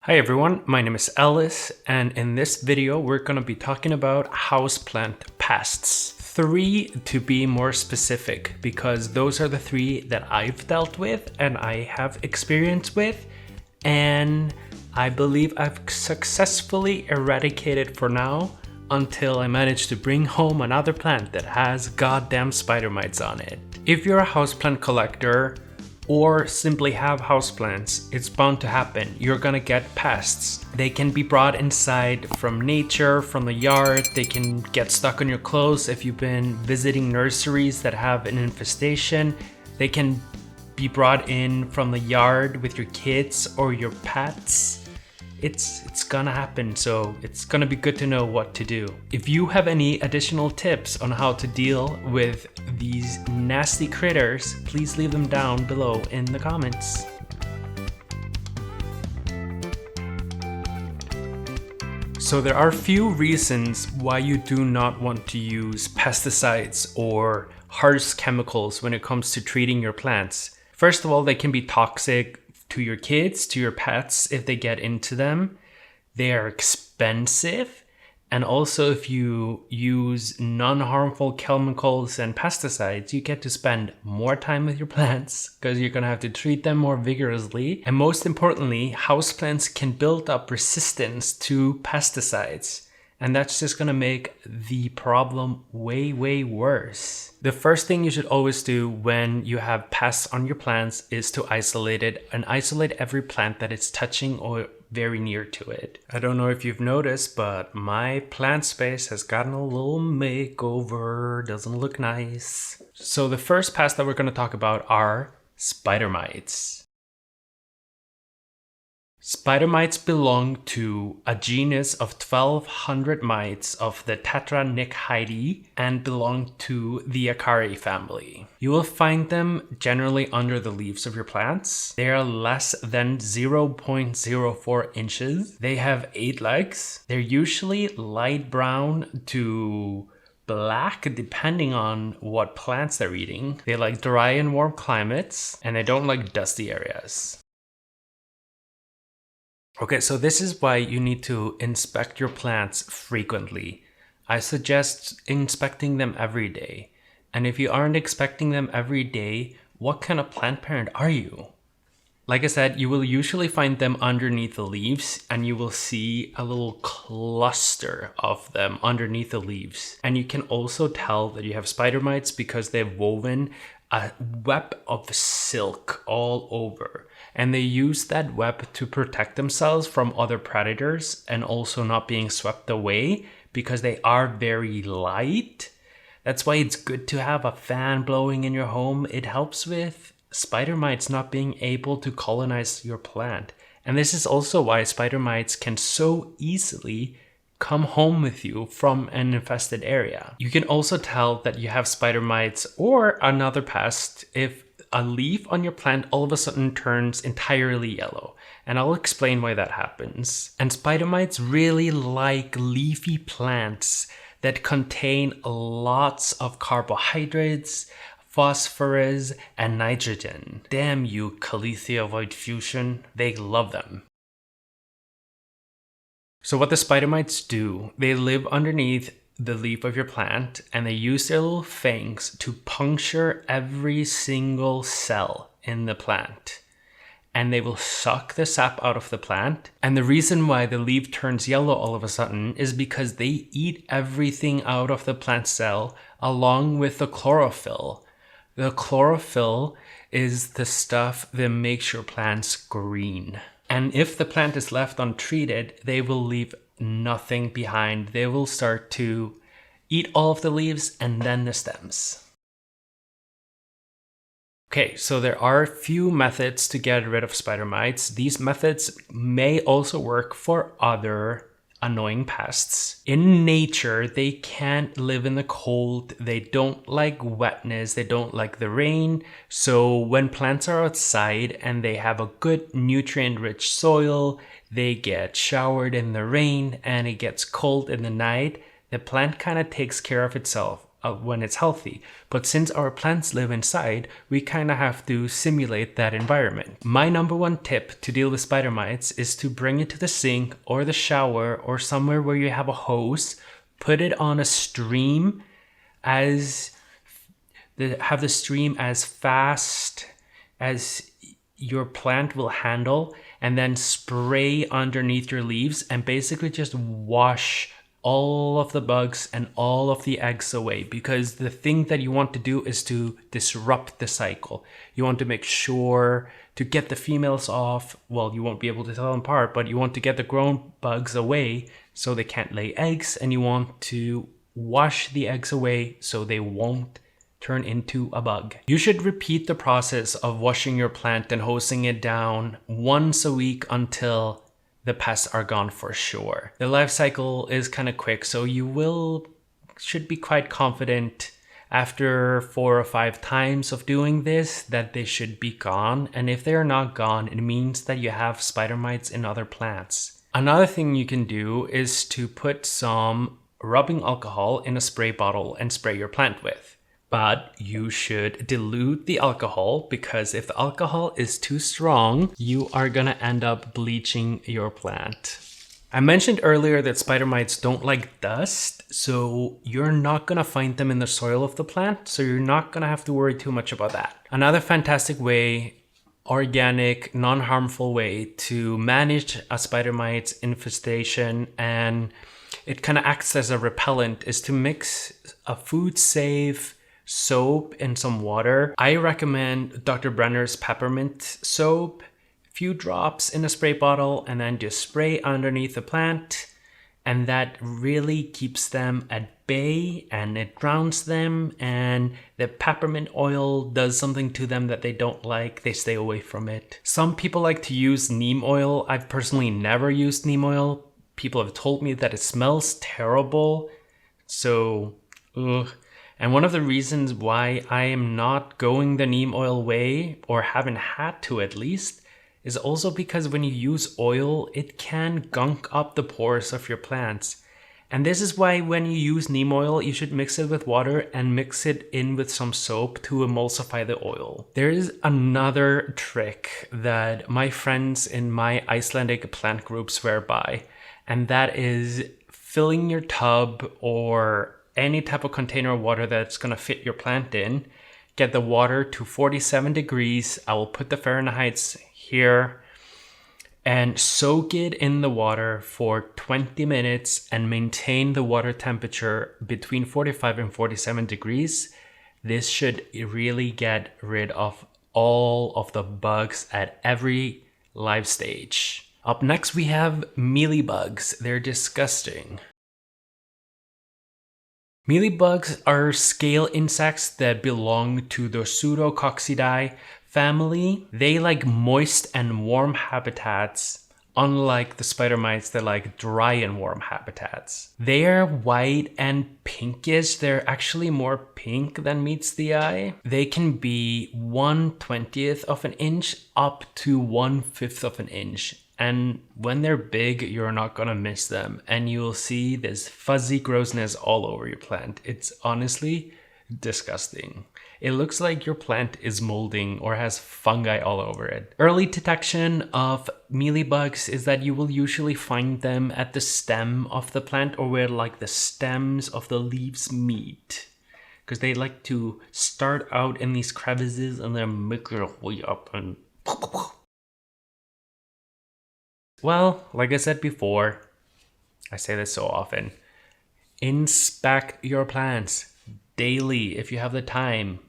Hi everyone, my name is Elis, and in this video we're going to be talking about houseplant pests. 3 to be more specific, because those are the 3 that I've dealt with and I have experience with, and I believe I've successfully eradicated for now until I manage to bring home another plant that has goddamn spider mites on it. If you're a houseplant collector, or simply have houseplants, it's bound to happen. You're gonna get pests. They can be brought inside from nature, from the yard. They can get stuck on your clothes if you've been visiting nurseries that have an infestation. They can be brought in from the yard with your kids or your pets. It's gonna happen, so it's gonna be good to know what to do. If you have any additional tips on how to deal with these nasty critters, please leave them down below in the comments. So there are few reasons why you do not want to use pesticides or harsh chemicals when it comes to treating your plants. First of all, they can be toxic to your kids, to your pets if they get into them. They are expensive. And also if you use non-harmful chemicals and pesticides, you get to spend more time with your plants because you're going to have to treat them more vigorously. And most importantly, houseplants can build up resistance to pesticides. And that's just going to make the problem way, way worse. The first thing you should always do when you have pests on your plants is to isolate it and isolate every plant that it's touching or very near to it. I don't know if you've noticed, but my plant space has gotten a little makeover. Doesn't look nice. So the first pests that we're going to talk about are spider mites. Spider mites belong to a genus of 1,200 mites of the Tetranychidae and belong to the Acariae family. You will find them generally under the leaves of your plants. They are less than 0.04 inches. They have 8 legs. They're usually light brown to black depending on what plants they're eating. They like dry and warm climates, and they don't like dusty areas. Okay, so this is why you need to inspect your plants frequently. I suggest inspecting them every day. And if you aren't inspecting them every day, what kind of plant parent are you? Like I said, you will usually find them underneath the leaves, and you will see a little cluster of them underneath the leaves. And you can also tell that you have spider mites because they've woven a web of silk all over. And they use that web to protect themselves from other predators and also not being swept away because they are very light. That's why it's good to have a fan blowing in your home. It helps with spider mites not being able to colonize your plant. And this is also why spider mites can so easily come home with you from an infested area. You can also tell that you have spider mites or another pest if a leaf on your plant all of a sudden turns entirely yellow. And I'll explain why that happens. And spider mites really like leafy plants that contain lots of carbohydrates, phosphorus, and nitrogen. Damn you, Calatheas I've fusion. They love them. So what the spider mites do, they live underneath the leaf of your plant, and they use their little fangs to puncture every single cell in the plant. And they will suck the sap out of the plant. And the reason why the leaf turns yellow all of a sudden is because they eat everything out of the plant cell along with the chlorophyll. The chlorophyll is the stuff that makes your plants green. And if the plant is left untreated, they will leave nothing behind. They will start to eat all of the leaves and then the stems. Okay, so there are a few methods to get rid of spider mites. These methods may also work for other annoying pests. In nature, they can't live in the cold. They don't like wetness. They don't like the rain. So when plants are outside and they have a good nutrient-rich soil, they get showered in the rain and it gets cold in the night, the plant kind of takes care of itself. when it's healthy. But since our plants live inside, we kind of have to simulate that environment. My number one tip to deal with spider mites is to bring it to the sink or the shower or somewhere where you have a hose. Put it on a stream have the stream as fast as your plant will handle, and then spray underneath your leaves and basically just wash all of the bugs and all of the eggs away, because the thing that you want to do is to disrupt the cycle. You want to make sure to get the females off. Well, you won't be able to tell them apart, but you want to get the grown bugs away so they can't lay eggs, and you want to wash the eggs away so they won't turn into a bug. You should repeat the process of washing your plant and hosing it down once a week until the pests are gone for sure. The life cycle is kind of quick, so you should be quite confident after 4 or 5 times of doing this that they should be gone. And if they're not gone, it means that you have spider mites in other plants. Another thing you can do is to put some rubbing alcohol in a spray bottle and spray your plant with. But you should dilute the alcohol, because if the alcohol is too strong, you are gonna end up bleaching your plant. I mentioned earlier that spider mites don't like dust, so you're not gonna find them in the soil of the plant, so you're not gonna have to worry too much about that. Another fantastic way, organic, non-harmful way to manage a spider mite infestation, and it kind of acts as a repellent, is to mix a food-safe soap and some water. I recommend Dr. Brenner's peppermint soap, few drops in a spray bottle, and then just spray underneath the plant, and that really keeps them at bay and it drowns them, and the peppermint oil does something to them that they don't like. They stay away from it. Some people like to use neem oil. I've personally never used neem oil. People have told me that it smells terrible, so ugh. And one of the reasons why I am not going the neem oil way, or haven't had to at least, is also because when you use oil, it can gunk up the pores of your plants. And this is why when you use neem oil, you should mix it with water and mix it in with some soap to emulsify the oil. There is another trick that my friends in my Icelandic plant group swear by, and that is filling your tub or any type of container of water that's going to fit your plant in. Get the water to 47 degrees. I will put the Fahrenheits here, and soak it in the water for 20 minutes and maintain the water temperature between 45 and 47 degrees. This should really get rid of all of the bugs at every life stage. Up next we have Mealy Bugs. They're disgusting. Mealy Bugs are scale insects that belong to the Pseudococcidae family. They like moist and warm habitats, unlike the spider mites that like dry and warm habitats. They are white and pinkish. They're actually more pink than meets the eye. They can be 1/20th of an inch up to 1/5 of an inch. And when they're big, you're not gonna miss them. And you'll see this fuzzy grossness all over your plant. It's honestly disgusting. It looks like your plant is molding or has fungi all over it. Early detection of mealy bugs is that you will usually find them at the stem of the plant, or where like the stems of the leaves meet. Because they like to start out in these crevices and then make their way up and... Well, like I said before, I say this so often, inspect your plants daily if you have the time.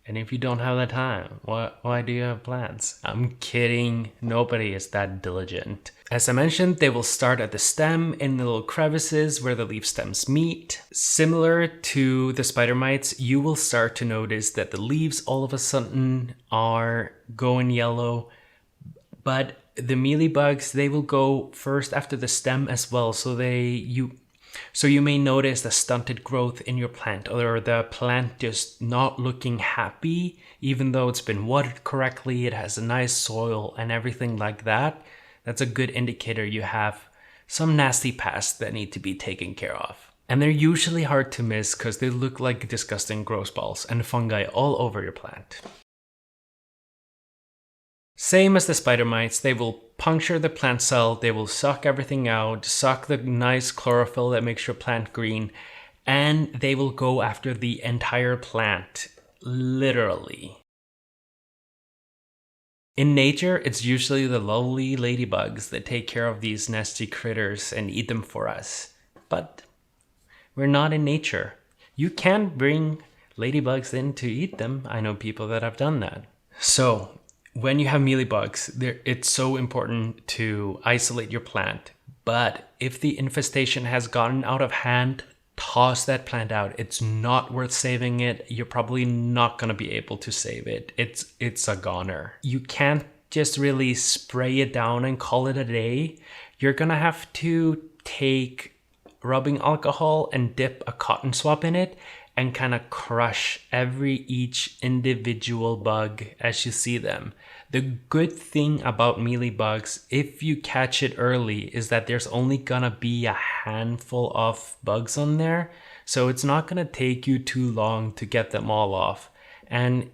And if you don't have the time, why do you have plants? I'm kidding, nobody is that diligent. As I mentioned, they will start at the stem in the little crevices where the leaf stems meet. Similar to the spider mites, you will start to notice that the leaves all of a sudden are going yellow, but the mealy bugs, they will go first after the stem as well. So you may notice the stunted growth in your plant, or the plant just not looking happy, even though it's been watered correctly, it has a nice soil and everything like that. That's a good indicator you have some nasty pests that need to be taken care of. And they're usually hard to miss because they look like disgusting gross balls and fungi all over your plant. Same as the spider mites, they will puncture the plant cell, they will suck everything out, suck the nice chlorophyll that makes your plant green, and they will go after the entire plant, literally. In nature, it's usually the lovely ladybugs that take care of these nasty critters and eat them for us. But we're not in nature. You can bring ladybugs in to eat them. I know people that have done that. So when you have mealybugs, it's so important to isolate your plant. But if the infestation has gotten out of hand, toss that plant out. It's not worth saving it. You're probably not going to be able to save it. It's a goner. You can't just really spray it down and call it a day. You're going to have to take rubbing alcohol and dip a cotton swab in it and kind of crush each individual bug as you see them. The good thing about mealybugs, if you catch it early, is that there's only gonna be a handful of bugs on there. So it's not gonna take you too long to get them all off. And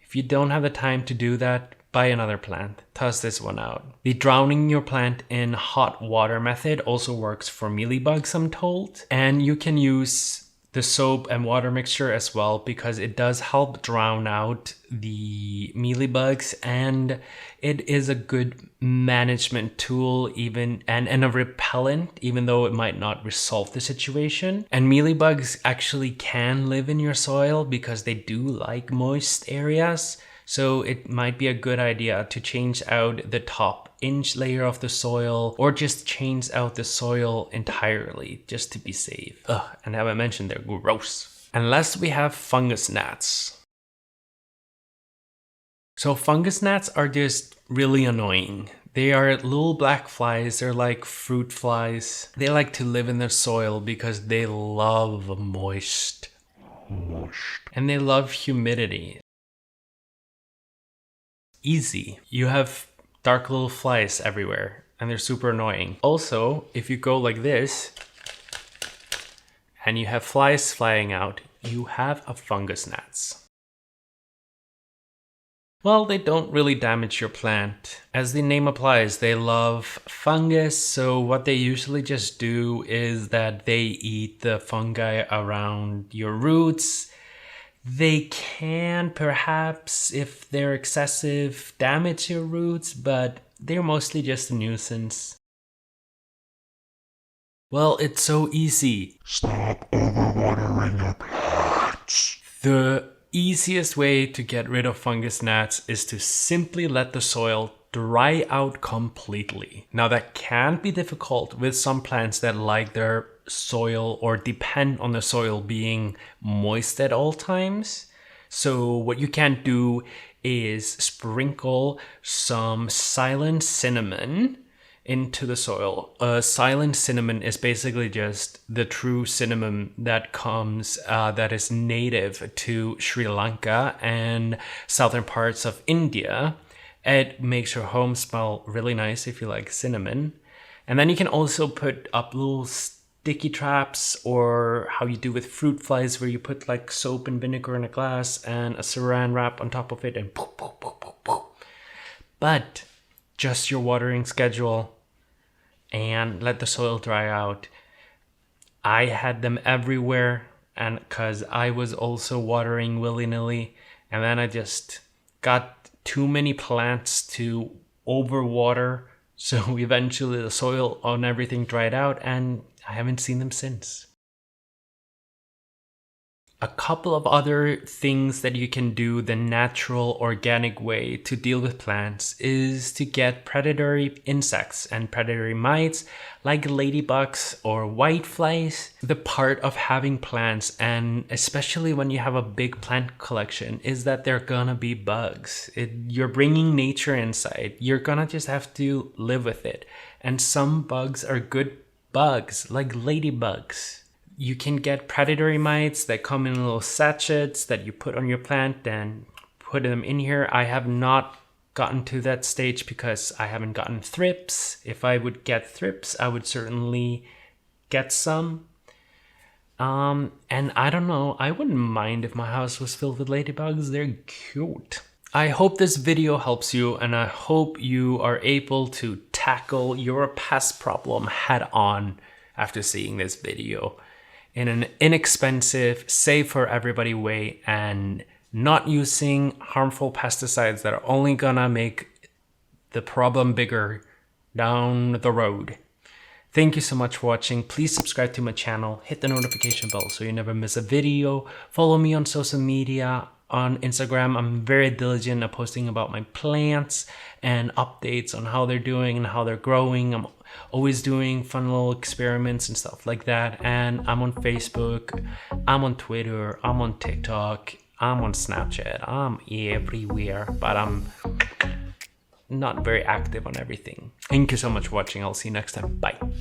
if you don't have the time to do that, buy another plant. Toss this one out. The drowning your plant in hot water method also works for mealybugs, I'm told. And you can use the soap and water mixture as well, because it does help drown out the mealybugs, and it is a good management tool and a repellent, even though it might not resolve the situation. And mealybugs actually can live in your soil because they do like moist areas. So it might be a good idea to change out the top inch layer of the soil, or just change out the soil entirely just to be safe. And as I mentioned, they're gross. Unless we have fungus gnats. So fungus gnats are just really annoying. They are little black flies. They're like fruit flies. They like to live in the soil because they love moist. And they love humidity. Easy. You have dark little flies everywhere and they're super annoying. Also, if you go like this and you have flies flying out, you have a fungus gnats. Well, they don't really damage your plant. As the name applies, they love fungus, so what they usually just do is that they eat the fungi around your roots. They can perhaps, if they're excessive, damage your roots, but they're mostly just a nuisance. Well, it's so easy. Stop overwatering your plants. The easiest way to get rid of fungus gnats is to simply let the soil dry out completely. Now that can be difficult with some plants that like their soil or depend on the soil being moist at all times. So what you can do is sprinkle some silent cinnamon into the soil. Silent cinnamon is basically just the true cinnamon that comes that is native to Sri Lanka and southern parts of India. It makes your home smell really nice if you like cinnamon. And then you can also put up little sticky traps, or how you do with fruit flies, where you put like soap and vinegar in a glass and a saran wrap on top of it and poof, poof, poof, poof, poof. But just your watering schedule and let the soil dry out. I had them everywhere, and because I was also watering willy-nilly, and then I just got too many plants to overwater, so eventually the soil on everything dried out, and I haven't seen them since. A couple of other things that you can do the natural, organic way to deal with plants is to get predatory insects and predatory mites like ladybugs or whiteflies. The part of having plants, and especially when you have a big plant collection, is that there are gonna be bugs. You're bringing nature inside. You're gonna just have to live with it. And some bugs are good bugs, like ladybugs. You can get predatory mites that come in little sachets that you put on your plant and put them in here. I have not gotten to that stage because I haven't gotten thrips. If I would get thrips, I would certainly get some. And I don't know, I wouldn't mind if my house was filled with ladybugs. They're cute. I hope this video helps you, and I hope you are able to tackle your pest problem head on after seeing this video in an inexpensive, safe for everybody way, and not using harmful pesticides that are only gonna make the problem bigger down the road. Thank you so much for watching. Please subscribe to my channel, hit the notification bell so you never miss a video. Follow me on social media. On Instagram, I'm very diligent at posting about my plants and updates on how they're doing and how they're growing. I'm always doing fun little experiments and stuff like that. And I'm on Facebook, I'm on Twitter, I'm on TikTok, I'm on Snapchat. I'm everywhere, but I'm not very active on everything. Thank you so much for watching. I'll see you next time. Bye.